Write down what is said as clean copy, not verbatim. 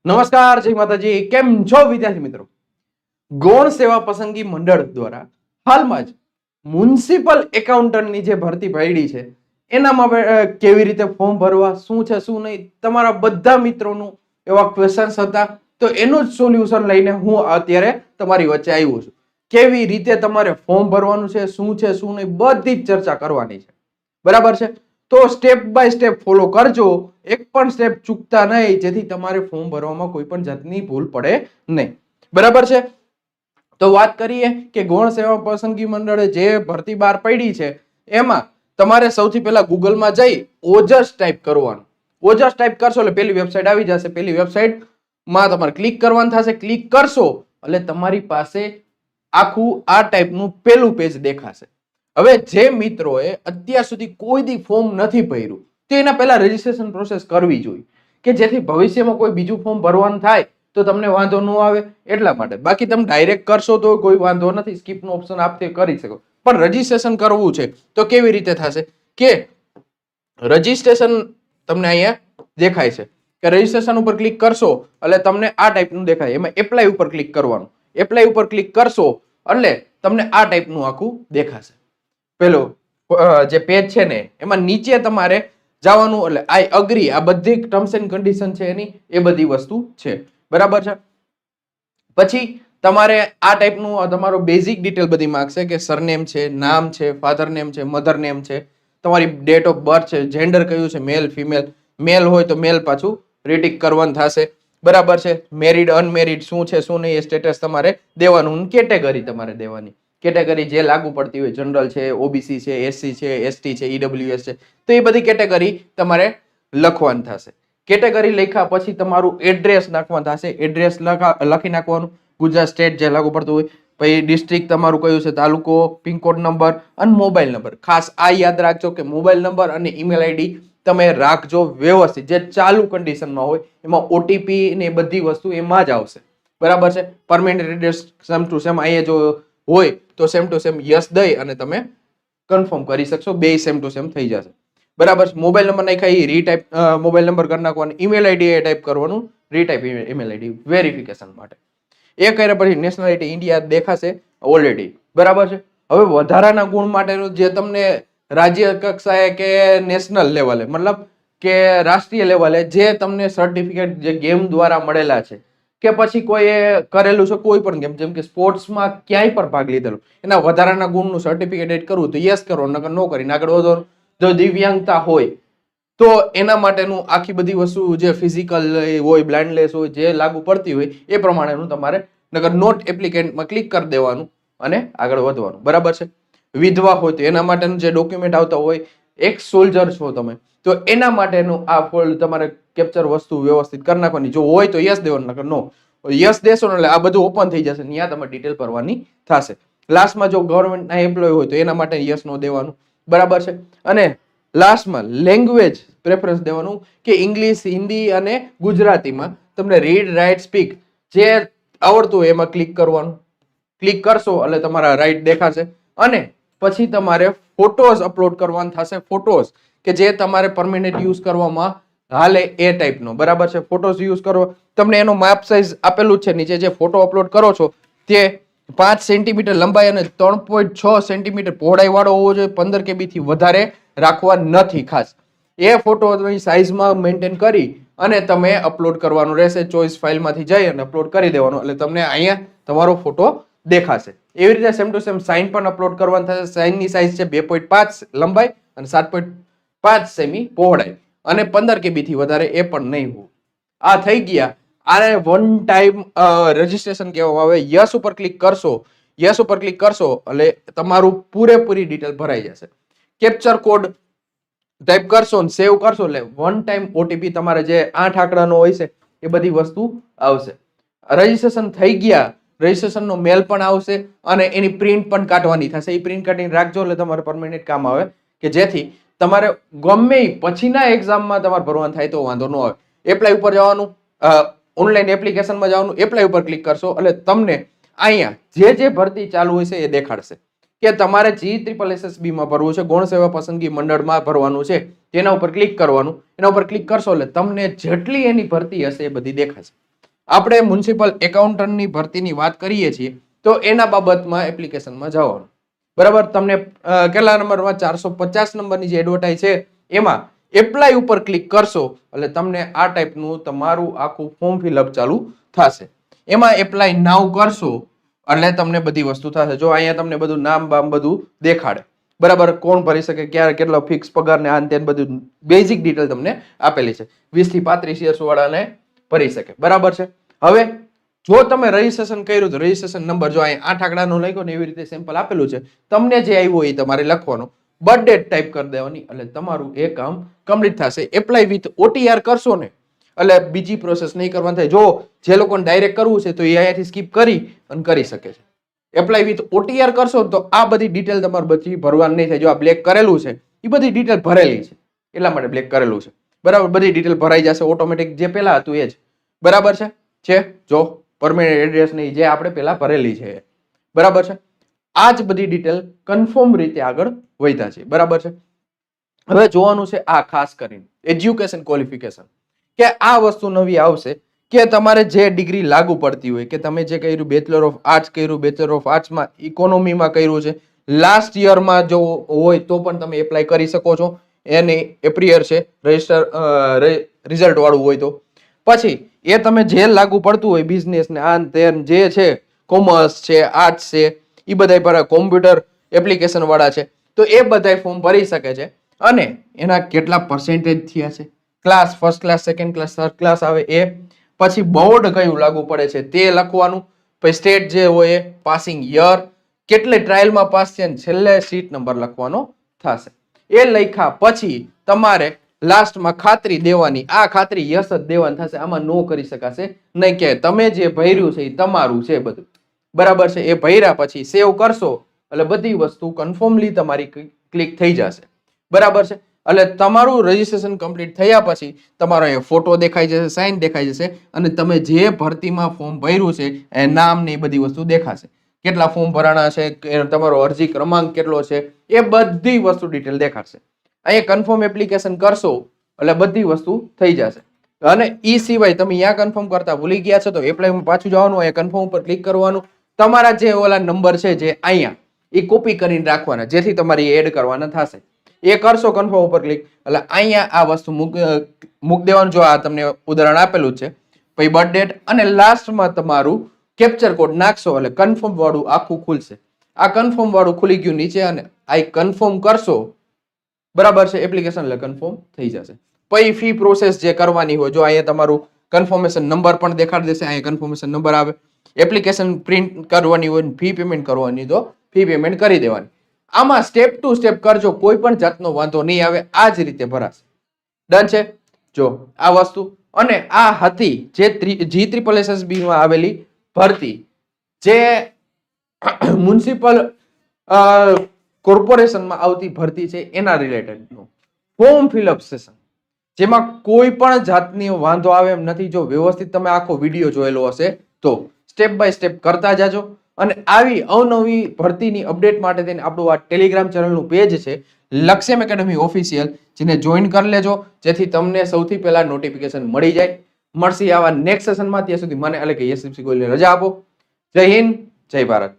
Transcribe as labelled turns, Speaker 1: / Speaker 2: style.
Speaker 1: નમસ્કાર, જય માતાજી. કેમ છો વિદ્યાર્થી મિત્રો? ગૌણ સેવા પસંદગી મંડળ દ્વારા હાલમાં જ મ્યુનિસિપલ એકાઉન્ટન્ટની જે ભરતી પડી છે એનામાં કેવી રીતે ફોર્મ ભરવા, શું છે શું નહીં, તમારા બધા મિત્રોનું એવા ક્વેશ્ચન્સ હતા. તો એનું જ સોલ્યુશન લઈને હું અત્યારે તમારી વચ્ચે આવ્યો છું. કેવી રીતે તમારે ફોર્મ ભરવાનું છે, શું છે શું નહીં, બધી જ ચર્ચા કરવાની છે. બરાબર છે? તો સ્ટેપ બાય સ્ટેપ ફોલો કરજો, એક પણ સ્ટેપ ચૂકતા નહીં, જેથી તમારે ફોર્મ ભરવામાં કોઈ પણ જાતની ભૂલ પડે નહીં. બરાબર છે? તો વાત કરીએ કે ગૌણ સેવા પસંદગી મંડળે જે ભરતી બહાર પાડી છે એમાં તમારે સૌથી પહેલા ગૂગલમાં જઈ ઓજસ ટાઈપ કરવાનું. ઓજસ ટાઈપ કરશો એટલે પેલી વેબસાઇટ આવી જશે. પેલી વેબસાઇટમાં તમારે ક્લિક કરવાનું થશે. ક્લિક કરશો એટલે તમારી પાસે આખું આ ટાઈપનું પેલું પેજ દેખાશે. હવે જે મિત્રોએ અત્યાર સુધી કોઈ દી ફોર્મ નથી ભર્યું તો એના પહેલા રજીસ્ટ્રેશન પ્રોસેસ કરવી જોઈએ, કે જેથી ભવિષ્યમાં કોઈ બીજું ફોર્મ ભરવાનું થાય તો તમને વાંધો ન આવે એટલા માટે. બાકી તમે ડાયરેક્ટ કરશો તો કોઈ વાંધો નથી, સ્કીપ નો ઓપ્શન આપતે કરી શકો. પણ રજીસ્ટ્રેશન કરવું છે તો કેવી રીતે થશે કે રજીસ્ટ્રેશન તમને અહીંયા દેખાય છે કે રજીસ્ટ્રેશન ઉપર ક્લિક કરશો એટલે તમને આ ટાઈપનું દેખાય. એમાં એપ્લાય ઉપર ક્લિક કરવાનું. એપ્લાય ઉપર ક્લિક કરશો એટલે તમને આ ટાઈપનું આખું દેખાશે. પેલો જે પેજ છે ને એમાં નીચે તમારે જવાનું એટલે આઈ અગ્રી, આ બધી ટર્મ્સ એન્ડ કન્ડિશન છે એની, એ બધી વસ્તુ છે. બરાબર છે? પછી તમારે આ ટાઈપનું તમારો બેઝિક ડિટેલ બધી માંગશે કે સરનેમ છે, નામ છે, ફાધર નેમ છે, મધર નેમ છે, તમારી ડેટ ઓફ બર્થ છે, જેન્ડર કયું છે, મેલ ફિમેલ, મેલ હોય તો મેલ પાછું રીટિક કરવાનું થશે. બરાબર છે? મેરિડ અનમેરિડ શું છે શું નહીં એ સ્ટેટસ તમારે દેવાનું. કેટેગરી તમારે દેવાની. કેટેગરી જે લાગુ પડતી હોય, જનરલ છે, ઓબીસી છે, એસસી છે, એસટી છે, ઈડબ્લ્યુએસ છે, તો એ બધી કેટેગરી તમારે લખવાનું થશે. કેટેગરી લખ્યા પછી તમારું એડ્રેસ નાખવાનું થશે. એડ્રેસ લખી નાખવાનું, ગુજરાત સ્ટેટ જે લાગુ પડતું હોય. પછી ડિસ્ટ્રિક્ટ તમારું કયું છે, તાલુકો, પિનકોડ નંબર અને મોબાઈલ નંબર. ખાસ આ યાદ રાખજો કે મોબાઈલ નંબર અને ઈમેલ આઈડી તમે રાખજો વ્યવસ્થિત, જે ચાલુ કન્ડિશનમાં હોય. એમાં ઓટીપી ને એ બધી વસ્તુ એમાં જ આવશે. બરાબર છે? Permanent address same to same અહીંયા જો હોય તો સેમ ટુ સેમ યસ દઈ અને તમે કન્ફર્મ કરી શકશો. બે સેમ ટુ સેમ થઈ જશે. બરાબર છે? મોબાઈલ નંબર નાખ્યા એ રીટાઈપ મોબાઈલ નંબર કરી નાખવાનું. ઈમેલ આઈડી એ ટાઈપ કરવાનું, રીટાઈપ ઈમેલ આઈડી વેરિફિકેશન માટે. એ કર્યા પછી નેશનાલિટી ઇન્ડિયા દેખાશે ઓલરેડી. બરાબર છે? હવે વધારાના ગુણ માટેનું જે તમને રાજ્ય કક્ષાએ કે નેશનલ લેવલે, મતલબ કે રાષ્ટ્રીય લેવલે જે તમને સર્ટિફિકેટ જે ગેમ દ્વારા મળેલા છે કે પછી કોઈએ કરેલું છે કોઈ પણ ગેમ, જેમ કે સ્પોર્ટ્સમાં ક્યાંય પણ ભાગ લીધેલો, એના વધારાના ગુણનું સર્ટિફિકેટ એડ કરવું તો યસ કરો, નકર નો કરીને આગળ વધો. જો દિવ્યાંગતા હોય તો એના માટેનું આખી બધી વસ્તુ જે ફિઝિકલ હોય, બ્લાઇન્ડલેસ હોય, જે લાગુ પડતી હોય એ પ્રમાણેનું તમારે નકર નોટ એપ્લિકેન્ટમાં ક્લિક કરી દેવાનું અને આગળ વધવાનું. બરાબર છે? વિધવા હોય તો એના માટેનું જે ડોક્યુમેન્ટ આવતા હોય, એક્સ સોલ્જર છો તમે તો એના માટેનું આ ફોલ્ડ તમારે કેપ્ચર વસ્તુ વ્યવસ્થિત કરી નાખવાની. જો હોય તો યસ દેવાનું, નકર નો. યસ દેશો એટલે આ બધું ઓપન થઈ જશે, ત્યાં તમે ડિટેલ ભરવાની થશે. લાસ્ટમાં જો ગવર્મેન્ટના એમ્પ્લોય હોય તો એના માટે યસ નો દેવાનું. બરાબર છે? અને લાસ્ટમાં લેંગ્વેજ પ્રેફરન્સ દેવાનું કે ઇંગ્લિશ, હિન્દી અને ગુજરાતીમાં તમને રીડ, રાઇટ, સ્પીક જે આવડતું હોય એમાં ક્લિક કરવાનું. ક્લિક કરશો એટલે તમારા રાઇટ દેખાશે. અને પછી તમારે ફોટોઝ અપલોડ કરવાના થશે. ફોટોઝ કે જે તમારે પરમેનન્ટ યુઝ કરવામાં હાલે એ ટાઈપનો. બરાબર છે? ફોટોઝ યુઝ કરો. તમને એનો માપ સાઇઝ આપેલું છે નીચે. જે ફોટો અપલોડ કરો છો તે 5 સેન્ટીમીટર લંબાઈ અને 3.6 સેન્ટીમીટર પહોળાઈ વાળો હોવો જોઈએ. 15 KB થી વધારે રાખવા નથી. ખાસ એ ફોટો સાઇઝમાં મેન્ટેન કરી અને તમે અપલોડ કરવાનું રહેશે. ચોઈસ ફાઇલમાંથી જઈ અને અપલોડ કરી દેવાનો એટલે તમને અહીંયા તમારો ફોટો દેખાશે. એવી રીતે સેમ ટુ સેમ સાઇન પણ અપલોડ કરવાનું થશે. સાઇનની સાઇઝ છે 2.5 લંબાઈ અને 7.5 સેમી પહોળાઈ અને 15 KB થી વધારે એ પણ નહીં હોય. આ થઈ ગયા. આને વન ટાઈમ રજીસ્ટ્રેશન કહેવામાં આવે. યસ ઉપર ક્લિક કરશો. યસ ઉપર ક્લિક કરશો એટલે તમારું પૂરેપૂરી ડિટેલ ભરાઈ જશે. કેપ્ચર કોડ ટાઈપ કરશો અને સેવ કરશો એટલે વન ટાઈમ ઓટીપી તમારે જે 8 આંકડાનો હોય છે એ બધી વસ્તુ આવશે. રજીસ્ટ્રેશન થઈ ગયા. રજીસ્ટ્રેશનનો મેલ પણ આવશે અને એની પ્રિન્ટ પણ કાઢવાની થશે. એ પ્રિન્ટ કાઢીને રાખજો એટલે તમારે પરમેનન્ટ કામ આવે, કે જેથી તમારે ગમે પછીના એક્ઝામમાં તમારે ભરવાનું થાય તો વાંધો ન આવે. એપ્લાય ઉપર જવાનું, ઓનલાઈન એપ્લિકેશનમાં જવાનું. એપ્લાય ઉપર ક્લિક કરશો એટલે તમને અહીંયા જે ભરતી ચાલુ હોય છે એ દેખાડશે કે તમારે GSSSB માં ભરવું છે, ગૌણ સેવા પસંદગી મંડળમાં ભરવાનું છે. તેના ઉપર ક્લિક કરવાનું. એના ઉપર ક્લિક કરશો એટલે તમને જેટલી એની ભરતી હશે એ બધી દેખાશે. આપણે મ્યુનિસિપલ એકાઉન્ટન્ટની ભરતીની વાત કરીએ છીએ તો એના બાબતમાં એપ્લિકેશનમાં જવાનું. બરાબર, તમને કેટલા નંબરમાં 450 નંબરની જે એડવર્ટાઇઝ છે એમાં એપ્લાય ઉપર ક્લિક કરશો એટલે તમને આ ટાઈપનું તમારું આખું ફોર્મ ફિલઅપ ચાલુ થશે. એમાં એપ્લાય નાવ કરશો એટલે તમને બધી વસ્તુ થશે. જો અહીંયા તમને બધું નામ બામ બધું દેખાડે. બરાબર, કોણ ભરી શકે, ક્યારે કેટલો ફિક્સ પગાર ને આન તેન બધું બેઝિક ડિટેલ તમને આપેલી છે. 20 થી 35 યર્સ વાળાને ભરી શકે. બરાબર છે. હવે જો તમે રજીસ્ટ્રેશન કર્યું તો રજીસ્ટ્રેશન નંબર જો અહીંયા 8 આંકડાનો લખ્યો ને એવી રીતે સેમ્પલ આપેલું છે. તમને જે આવ્યું એ તમારે લખવાનું, બર્થ ડેટ ટાઈપ કરી દેવાની એટલે તમારું એ કામ કમ્પ્લીટ થશે. એપ્લાય વિથ OTR કરશો ને એટલે બીજી પ્રોસેસ નહીં કરવાની થાય. જો જે લોકોને ડાયરેક્ટ કરવું છે તો એ અહીંયાથી સ્કીપ કરી અને કરી શકે છે. એપ્લાય વિથ OTR કરશો તો આ બધી ડિટેલ તમારે બધી ભરવાની નહીં થાય. જો આ બ્લેક કરેલું છે એ બધી ડિટેલ ભરેલી છે એટલા માટે બ્લેક કરેલું છે. બરાબર, બધી ડિટેલ ભરાઈ જશે ઓટોમેટિક, જે પહેલા હતું એ જ. બરાબર છે. જો પરમેનન્ટ એડ્રેસ નહીં જે આપણે પહેલા ભરેલી છે. બરાબર છે. આ જ બધી ડિટેલ કન્ફર્મ રીતે આગળ વધ્યા છે. બરાબર છે. હવે જોવાનું છે આ ખાસ કરીને એજ્યુકેશન ક્વોલિફિકેશન, કે આ વસ્તુ નવી આવશે કે તમારે જે ડિગ્રી લાગુ પડતી હોય, કે તમે જે કર્યું બેચલર ઓફ આર્ટ્સ કર્યું, બેચલર ઓફ આર્ટ્સમાં ઇકોનોમીમાં કર્યું છે, લાસ્ટ યરમાં જો હોય તો પણ તમે એપ્લાય કરી શકો છો. એની એપ્રિયર છે રજિસ્ટર રિઝલ્ટ વાળું હોય તો. પછી એ તમે જે લાગુ પડતું હોય બિઝનેસ ને આન તેન જે છે, કોમર્સ છે, આર્ટ્સ છે, એ બધા પર કોમ્પ્યુટર એપ્લિકેશન વાળા છે તો એ બધા ફોર્મ ભરી શકે છે. અને એના કેટલા પર્સેન્ટેજ થયા છે, class, first class, second class, third class આવે એ, પછી બોર્ડ કયું લાગુ પડે છે તે લખવાનું, પછી સ્ટેટ જે હોય એ, પાસિંગ યર, કેટલે ટ્રાયલમાં પાસ છે, છેલ્લે સીટ નંબર લખવાનો થશે. એ લખ્યા પછી તમારે લાસ્ટમાં ખાતરી દેવાની. આ ખાતરી યસ જ દેવાની થશે, આમાં નો કરી શકાશે નહીં કે તમે જે ભર્યું છે એ તમારું છે બધું. બરાબર છે. એ ભર્યા પછી સેવ કરશો એટલે બધી વસ્તુ કન્ફર્મલી તમારી ક્લિક થઈ જશે. બરાબર છે. એટલે તમારું રજીસ્ટ્રેશન કમ્પ્લીટ થયા પછી તમારો એ ફોટો દેખાઈ જશે, સાઇન દેખાઈ જશે અને તમે જે ભરતીમાં ફોર્મ ભર્યું છે એ નામ ને એ બધી વસ્તુ દેખાશે. કેટલા ફોર્મ ભરાણા છે, તમારો અરજી ક્રમાંક કેટલો છે, એ બધી વસ્તુ ડિટેલ દેખાડશે. અહીંયા કન્ફર્મ એપ્લિકેશન કરશો એટલે બધી વસ્તુ થઈ જશે. અને ઈ સિવાય તમે અહીંયા કન્ફર્મ કરતા ભૂલી ગયા છો તો એપ્લાયમાં પાછું જવાનું, અહીંયા કન્ફર્મ ઉપર ક્લિક કરવાનું. તમારા જે ઓલા નંબર છે જે અહીંયા એ કોપી કરીને રાખવાના, જેથી તમારી એડ કરવાના થશે. એ કરશો કન્ફર્મ ઉપર ક્લિક એટલે અહીંયા આ વસ્તુ મૂક દેવાનું. જો આ તમને ઉદાહરણ આપેલું છે. પછી બર્થ ડેટ અને લાસ્ટમાં તમારું કેપ્ચર કોડ નાખશો એટલે કન્ફર્મ વાળું આખું ખુલશે. આ કન્ફર્મ વાળું ખુલી ગયું નીચે અને આ કન્ફર્મ કરશો. બરાબર છે. એપ્લિકેશન એટલે કન્ફર્મ થઈ જશે. પછી ફી પ્રોસેસ જે કરવાની હોય, જો અહીંયા તમારું કન્ફર્મેશન નંબર પણ દેખાડી દેશે. અહીંયા કન્ફર્મેશન નંબર આવે. એપ્લિકેશન પ્રિન્ટ કરવાની હોય, ફી પેમેન્ટ કરવાની તો ફી પેમેન્ટ કરી દેવાની. આમાં સ્ટેપ ટુ સ્ટેપ કરજો, કોઈ પણ જાતનો વાંધો નહીં આવે. આ જ રીતે ભરાશે. ડન છે. જો આ વસ્તુ અને આ હતી જે GSSB માં આવેલી ભરતી, જે મ્યુનિસિપલ કોર્પોરેશનમાં આવતી ભરતી છે એના રિલેટેડનું ફોર્મ ફિલઅપ સેશન, જેમાં કોઈ પણ જાતની વાંધો આવે એમ નથી. જો વ્યવસ્થિત તમે આખો વિડીયો જોયેલો હશે તો સ્ટેપ બાય સ્ટેપ કરતા જાજો. અને આવી અવનવી ભરતીની અપડેટ માટે થઈને આપણું આ ટેલિગ્રામ ચેનલનું પેજ છે લક્ષ્યમ એકેડમી ઓફિશિયલ, જેને જોઈન કરી લેજો જેથી તમને સૌથી પહેલા નોટિફિકેશન મળી જાય. મળશે આવા નેક્સ્ટ સેશનમાં. ત્યાં સુધી મને એટલે કે યશદીપસિંહ ગોહિલને રજા આપો. જય હિન્દ, જય ભારત.